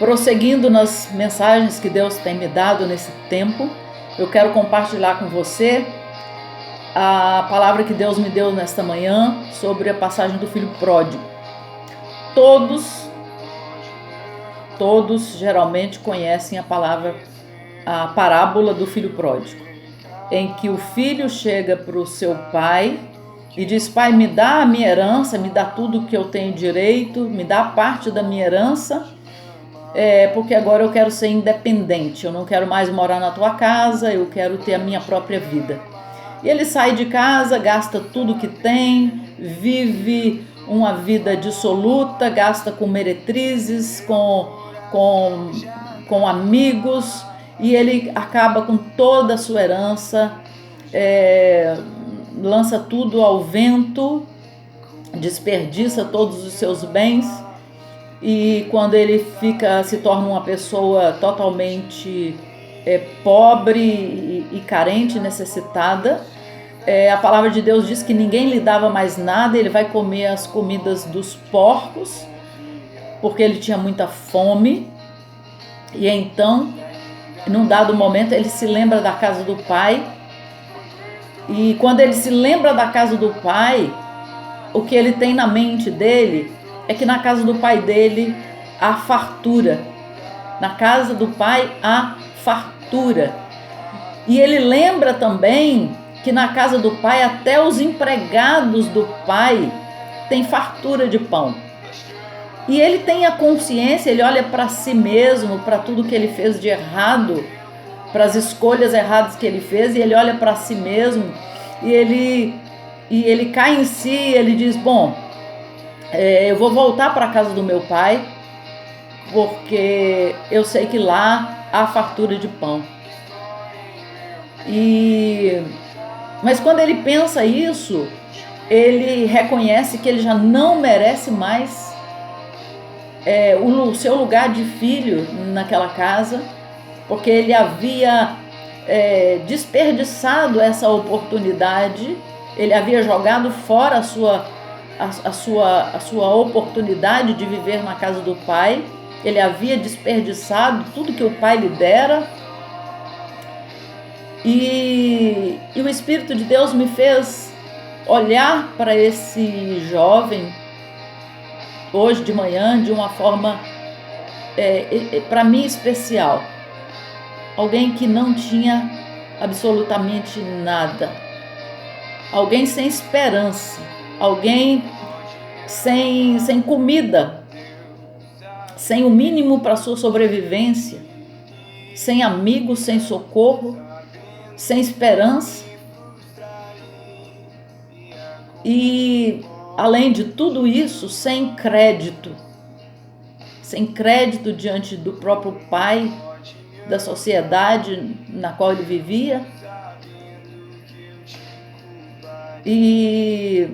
Prosseguindo nas mensagens que Deus tem me dado nesse tempo, eu quero compartilhar com você a palavra que Deus me deu nesta manhã sobre a passagem do filho pródigo. Todos geralmente conhecem a parábola do filho pródigo, em que o filho chega para o seu pai e diz: pai, me dá a minha herança, me dá tudo que eu tenho direito, me dá parte da minha herança, porque agora eu quero ser independente, eu não quero mais morar na tua casa, eu quero ter a minha própria vida. E ele sai de casa, gasta tudo que tem, vive uma vida dissoluta, gasta com meretrizes, com amigos, e ele acaba com toda a sua herança, lança tudo ao vento, desperdiça todos os seus bens, e quando ele se torna uma pessoa totalmente pobre e carente, necessitada, a palavra de Deus diz que ninguém lhe dava mais nada, ele vai comer as comidas dos porcos, porque ele tinha muita fome. E então, num dado momento, ele se lembra da casa do pai, e quando ele se lembra da casa do pai, o que ele tem na mente dele é que na casa do pai dele há fartura. Na casa do pai há fartura. E ele lembra também que na casa do pai até os empregados do pai têm fartura de pão. E ele tem a consciência, ele olha para si mesmo, para tudo que ele fez de errado, para as escolhas erradas que ele fez, e ele olha para si mesmo e ele cai em si, ele diz: bom, eu vou voltar para a casa do meu pai, porque eu sei que lá há fartura de pão. Mas quando ele pensa isso, ele reconhece que ele já não merece mais o seu lugar de filho naquela casa, porque ele havia desperdiçado essa oportunidade, ele havia jogado fora a sua oportunidade de viver na casa do pai, ele havia desperdiçado tudo que o pai lhe dera. E o Espírito de Deus me fez olhar para esse jovem hoje de manhã de uma forma, para mim, especial. Alguém que não tinha absolutamente nada. Alguém sem esperança. Alguém sem comida. Sem o mínimo para sua sobrevivência. Sem amigos, sem socorro. Sem esperança. E, além de tudo isso, sem crédito diante do próprio pai, da sociedade na qual ele vivia. E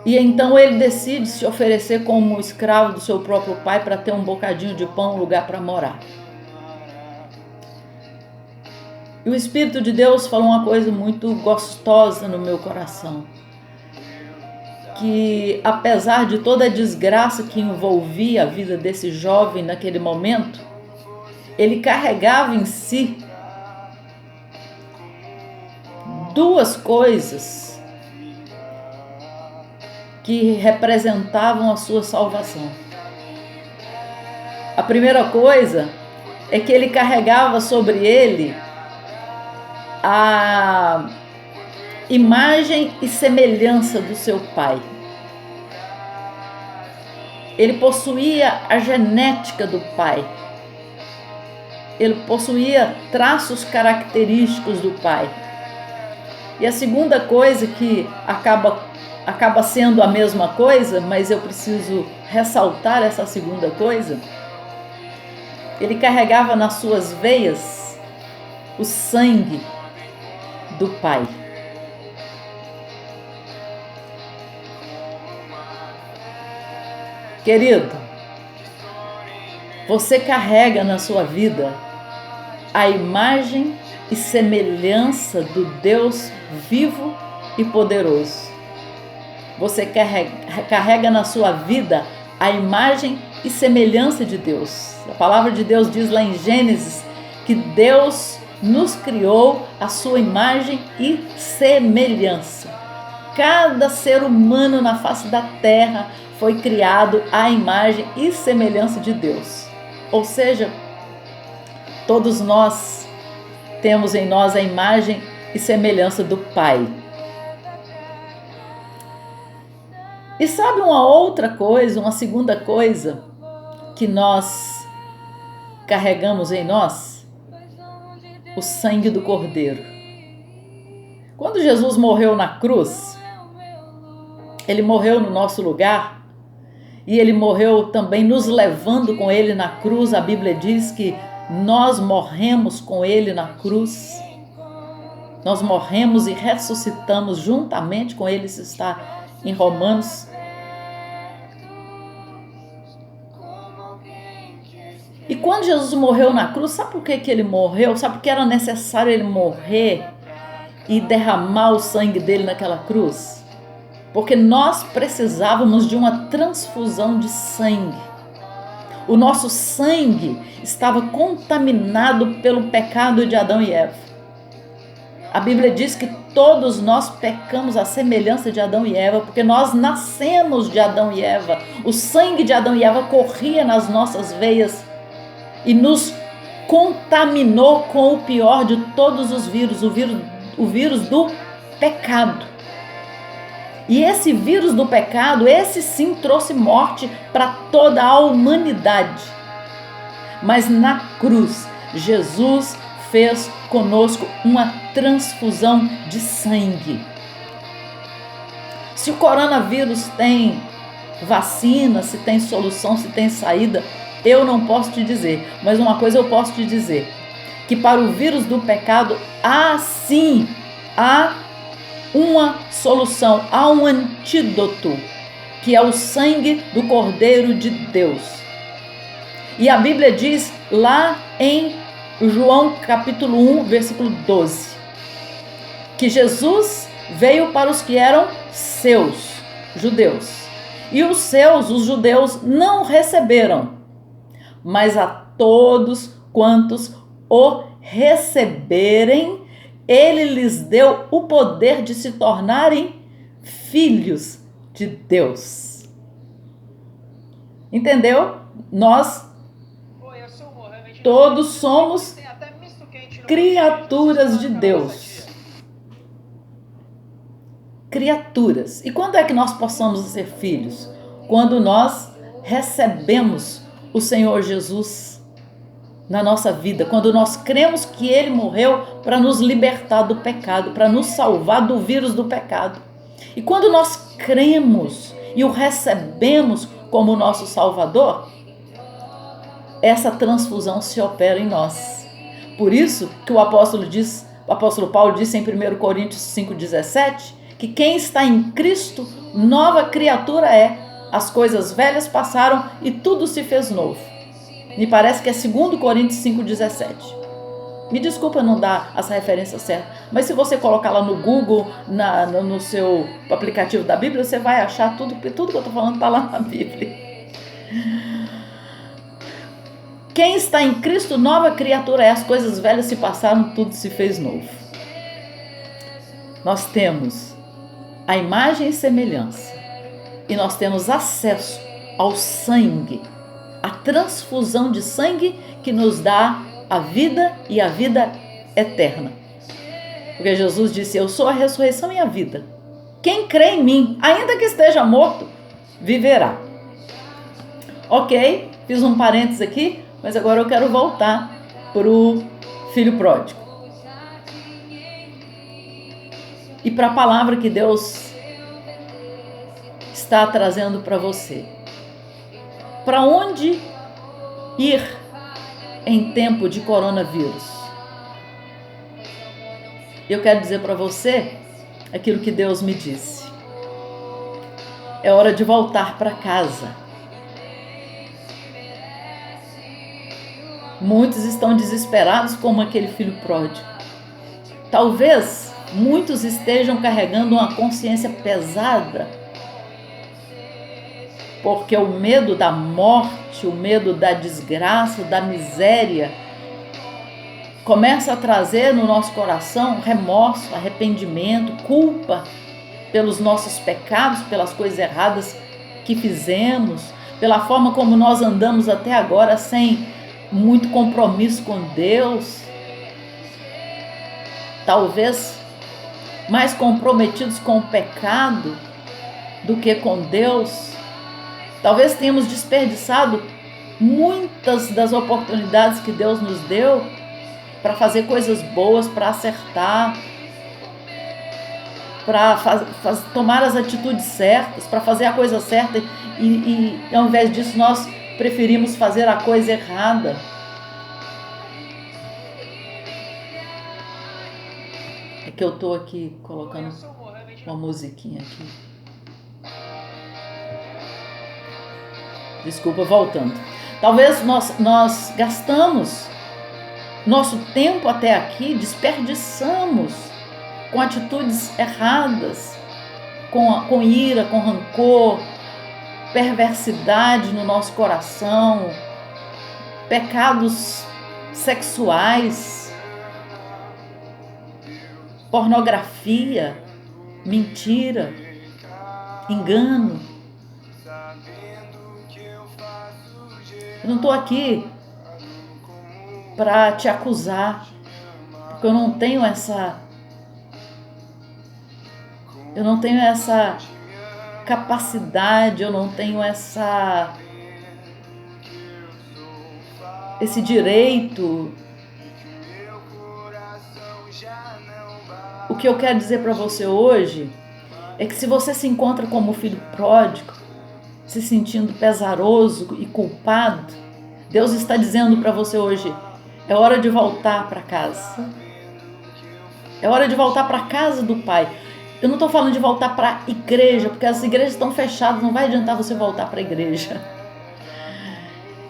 então ele decide se oferecer como escravo do seu próprio pai para ter um bocadinho de pão, um lugar para morar. E o Espírito de Deus falou uma coisa muito gostosa no meu coração, que apesar de toda a desgraça que envolvia a vida desse jovem naquele momento, ele carregava em si duas coisas que representavam a sua salvação. A primeira coisa é que ele carregava sobre ele a imagem e semelhança do seu pai. Ele possuía a genética do pai. Ele possuía traços característicos do pai. E a segunda coisa, que acaba sendo a mesma coisa, mas eu preciso ressaltar essa segunda coisa, ele carregava nas suas veias o sangue do pai. Querido, você carrega na sua vida a imagem e semelhança do Deus vivo e poderoso. Você carrega na sua vida a imagem e semelhança de Deus. A palavra de Deus diz lá em Gênesis que Deus nos criou à sua imagem e semelhança. Cada ser humano na face da terra foi criado à imagem e semelhança de Deus. Ou seja, todos nós temos em nós a imagem e semelhança do Pai. E sabe uma outra coisa, uma segunda coisa que nós carregamos em nós? O sangue do Cordeiro. Quando Jesus morreu na cruz, ele morreu no nosso lugar e ele morreu também nos levando com ele na cruz. A Bíblia diz que nós morremos com ele na cruz. Nós morremos e ressuscitamos juntamente com ele, isso está em Romanos. E quando Jesus morreu na cruz, sabe por que ele morreu? Sabe por que era necessário ele morrer e derramar o sangue dele naquela cruz? Porque nós precisávamos de uma transfusão de sangue. O nosso sangue estava contaminado pelo pecado de Adão e Eva. A Bíblia diz que todos nós pecamos à semelhança de Adão e Eva, porque nós nascemos de Adão e Eva. O sangue de Adão e Eva corria nas nossas veias e nos contaminou com o pior de todos os vírus, o vírus do pecado. E esse vírus do pecado, esse sim trouxe morte para toda a humanidade. Mas na cruz, Jesus fez conosco uma transfusão de sangue. Se o coronavírus tem vacina, se tem solução, se tem saída, eu não posso te dizer, mas uma coisa eu posso te dizer, que para o vírus do pecado há uma solução, há um antídoto, que é o sangue do Cordeiro de Deus. E a Bíblia diz lá em João capítulo 1, versículo 12, que Jesus veio para os que eram seus, judeus, e os judeus, não receberam. Mas a todos quantos o receberem, ele lhes deu o poder de se tornarem filhos de Deus. Entendeu? Nós todos somos criaturas de Deus. Criaturas. E quando é que nós possamos ser filhos? Quando nós recebemos o Senhor Jesus na nossa vida, quando nós cremos que Ele morreu para nos libertar do pecado, para nos salvar do vírus do pecado. E quando nós cremos e o recebemos como nosso Salvador, essa transfusão se opera em nós. Por isso que o apóstolo Paulo disse em 1 Coríntios 5,17, que quem está em Cristo, nova criatura é. As coisas velhas passaram e tudo se fez novo. Me parece que é 2 Coríntios 5,17. Me desculpa não dar as referências certas, mas se você colocar lá no Google, no seu aplicativo da Bíblia, você vai achar tudo que eu estou falando está lá na Bíblia. Quem está em Cristo, nova criatura é. As coisas velhas se passaram, tudo se fez novo. Nós temos a imagem e semelhança. E nós temos acesso ao sangue, a transfusão de sangue que nos dá a vida e a vida eterna. Porque Jesus disse, eu sou a ressurreição e a vida. Quem crê em mim, ainda que esteja morto, viverá. Ok, fiz um parênteses aqui, mas agora eu quero voltar para o filho pródigo. E para a palavra que Deus está trazendo para você. Para onde ir em tempo de coronavírus? Eu quero dizer para você aquilo que Deus me disse. É hora de voltar para casa. Muitos estão desesperados como aquele filho pródigo. Talvez muitos estejam carregando uma consciência pesada porque o medo da morte, o medo da desgraça, da miséria, começa a trazer no nosso coração remorso, arrependimento, culpa pelos nossos pecados, pelas coisas erradas que fizemos, pela forma como nós andamos até agora sem muito compromisso com Deus. Talvez mais comprometidos com o pecado do que com Deus. Talvez tenhamos desperdiçado muitas das oportunidades que Deus nos deu para fazer coisas boas, para acertar, para tomar as atitudes certas, para fazer a coisa certa e ao invés disso nós preferimos fazer a coisa errada. É que eu estou aqui colocando uma musiquinha aqui. Desculpa, voltando. Talvez nós gastamos nosso tempo até aqui, desperdiçamos com atitudes erradas, com ira, com rancor, perversidade no nosso coração, pecados sexuais, pornografia, mentira, engano. Eu não estou aqui para te acusar, porque eu não tenho essa capacidade, eu não tenho esse direito. O que eu quero dizer para você hoje é que se você se encontra como filho pródigo, se sentindo pesaroso e culpado, Deus está dizendo para você hoje: é hora de voltar para casa. É hora de voltar para a casa do Pai. Eu não estou falando de voltar para a igreja, porque as igrejas estão fechadas, não vai adiantar você voltar para a igreja.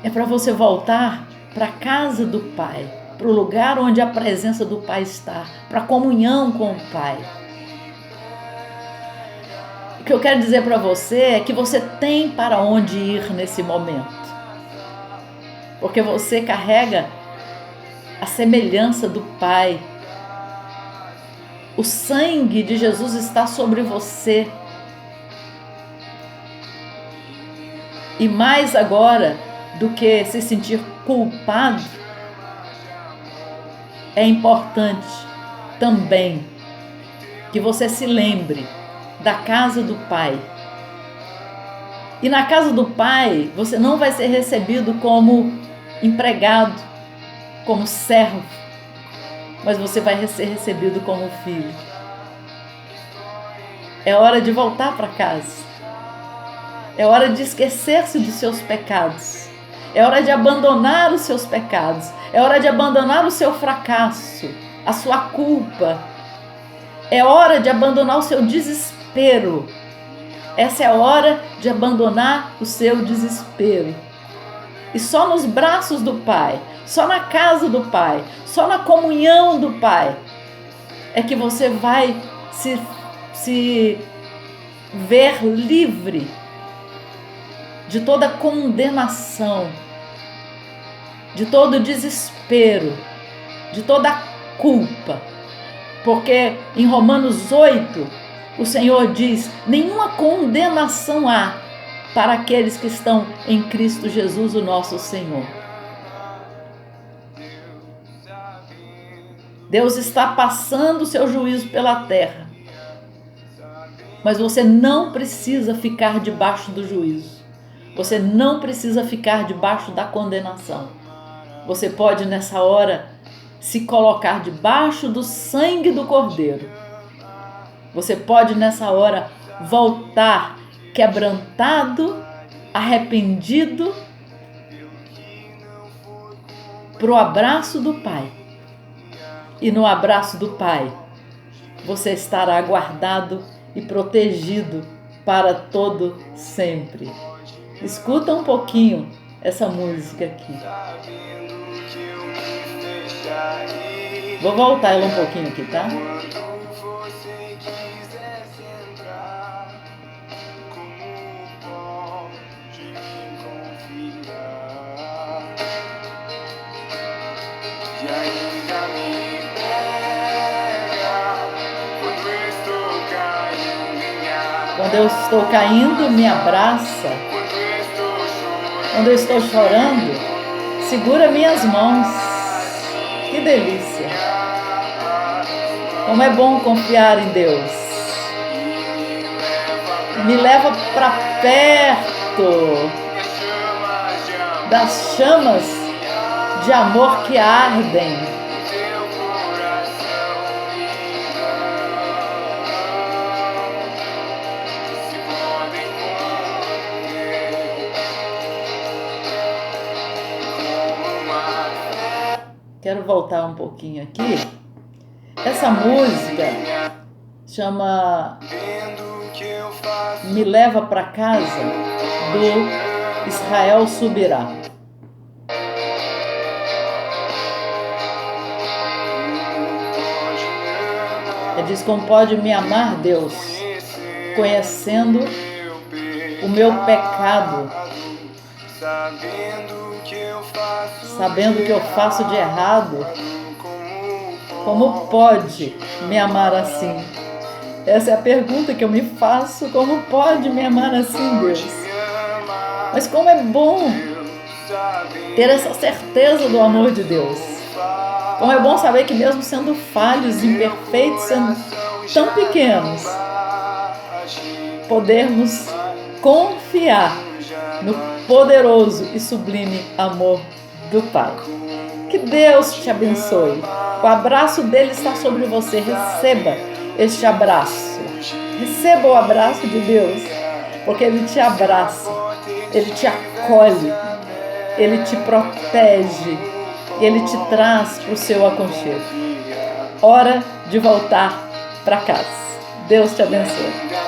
É para você voltar para a casa do Pai, para o lugar onde a presença do Pai está, para a comunhão com o Pai. O que eu quero dizer para você é que você tem para onde ir nesse momento, porque você carrega a semelhança do Pai. O sangue de Jesus está sobre você. E mais agora do que se sentir culpado, é importante também que você se lembre da casa do Pai. E na casa do Pai, você não vai ser recebido como empregado, como servo, mas você vai ser recebido como filho. É hora de voltar para casa. É hora de esquecer-se dos seus pecados. É hora de abandonar os seus pecados. É hora de abandonar o seu fracasso, a sua culpa. É hora de abandonar o seu desespero. Essa é a hora de abandonar o seu desespero. E só nos braços do Pai, só na casa do Pai, só na comunhão do Pai, é que você vai se ver livre de toda condenação, de todo desespero, de toda culpa. Porque em Romanos 8, o Senhor diz: nenhuma condenação há para aqueles que estão em Cristo Jesus, o nosso Senhor. Deus está passando o seu juízo pela terra, mas você não precisa ficar debaixo do juízo. Você não precisa ficar debaixo da condenação. Você pode nessa hora se colocar debaixo do sangue do Cordeiro. Você pode nessa hora voltar quebrantado, arrependido, para o abraço do Pai. E no abraço do Pai, você estará guardado e protegido para todo sempre. Escuta um pouquinho essa música aqui. Vou voltar ela um pouquinho aqui, tá? Quando eu estou caindo, me abraça. Quando eu estou chorando, segura minhas mãos. Que delícia! Como é bom confiar em Deus. Me leva para perto das chamas de amor que ardem. Quero voltar um pouquinho aqui. Essa música chama Me Leva para Casa, do Israel Subirá. Diz: como pode me amar, Deus, conhecendo o meu pecado, sabendo o que eu faço de errado. Como pode me amar assim? Essa é a pergunta que eu me faço. Como pode me amar assim, Deus? Mas como é bom ter essa certeza do amor de Deus. Como é bom saber que mesmo sendo falhos, imperfeitos, sendo tão pequenos, podermos confiar no poderoso e sublime amor do Pai. Que Deus te abençoe. O abraço dele está sobre você. Receba este abraço. Receba o abraço de Deus, porque ele te abraça, ele te acolhe, ele te protege, ele te traz para o seu aconchego. Hora de voltar para casa. Deus te abençoe.